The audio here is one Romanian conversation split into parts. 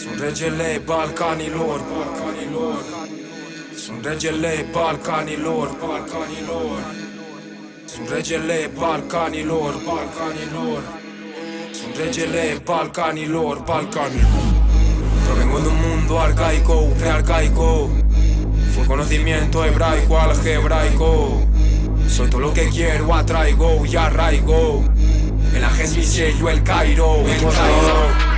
Sunt regele Balcanilor, Sunt regele Balcanilor, Sunt regele Balcanilor, Sunt regele Balcanilor, Provengo de un mundo arcaico, prearcaico. Fue conocimiento hebraico, algebraico. Soy todo lo que quiero, atraigo y arraigo. El ángel es mi sello, el Cairo, el Cairo.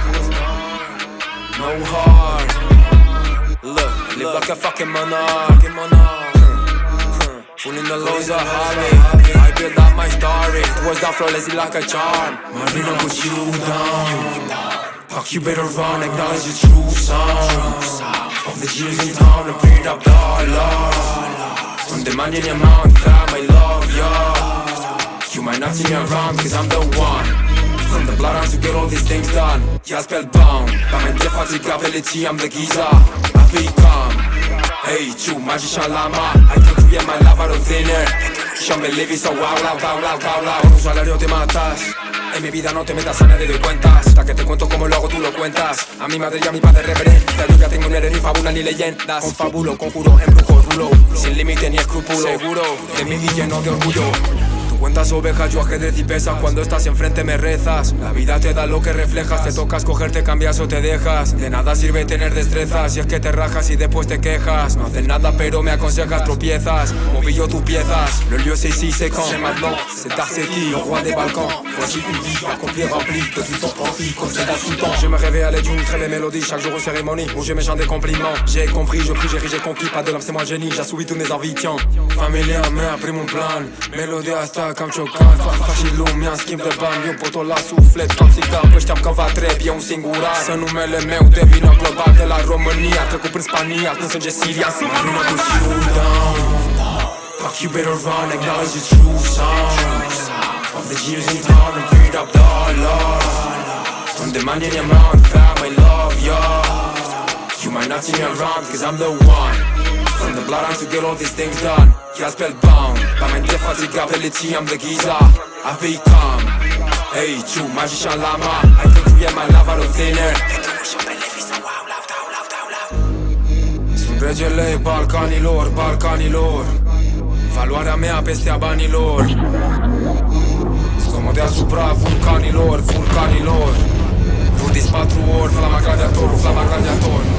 No heart. Look, live like a fucking monarch. Full in the lows of Harvey. I build up my story. Towards that flawlessly like a charm. Marvin, I'll put you down. Fuck, you better run, acknowledge the true sound of the years in town and paid up dollars. I'm demanding your amount, fam, I love ya. You might not see me around, cause I'm the one. From the blood to get all these things done. Yeah, spellbound. Par mente fatigue, ability, I'm the Giza. I've become hey, true magician lama. I can create my love out of thin air. Yo me live so wow, Con un salario te matas. En mi vida no te metas a nadie de cuentas. Hasta que te cuento cómo lo hago, tú lo cuentas. A mi madre y a mi padre reverenda. Yo ya tengo ni héroe, ni fábula, ni leyendas. Confabulo, conjuro, embrujo, rulo. Sin límite ni escrúpulo. Seguro de mí y lleno de orgullo. Cuentas ovejas, yo ajedrez y pesas. Cuando estás enfrente me rezas. La vida te da lo que reflejas. Te toca escoger, te cambias o te dejas. De nada sirve tener destrezas. Si es que te rajas y después te quejas. No haces nada pero me aconsejas, tropiezas. Moví yo tus piezas. Le lieu c'est ici, c'est quand. C'est maintenant, c'est Arseti, le roi des Balkans. Voici une vie accomplie, remplie de tout ton profit. Concède à tout temps. Je me réveille à l'aide d'une très belle mélodie. Chaque jour aux cérémonies où je m'échange des compliments. J'ai compris, je prie, j'ai conquis. Pas de l'homme, c'est moi le génie. J'assouvis tous mes envies, tiens. Familia mea, primul plan. Melodie asta cam ciocant. Fac și lumea în schimb de bani. Eu pot-o la suflet, cam țigan. Păi știam că va trebui un singular. Să numele meu devină global. De la România, trecut prin Spania. Când sânge sirian, Marina push you down. Fuck, you better run, acknowledge the true sound of the years in town and paid up dollars. I'm demanding your amount, fam, I love ya. You might not see me around, cause I'm the one. From the bloodline to get all these things done. Yeah, spellbound. Par mente fatigue, ability, I'm the Giza. I've become hey, true magician lama. I can create my love out of thin air. Sunt regele Balcanilor. Valoarea mea peste a banilor. Scomod deasupra vulcanilor. Rudis 4 ori, flama gladiator.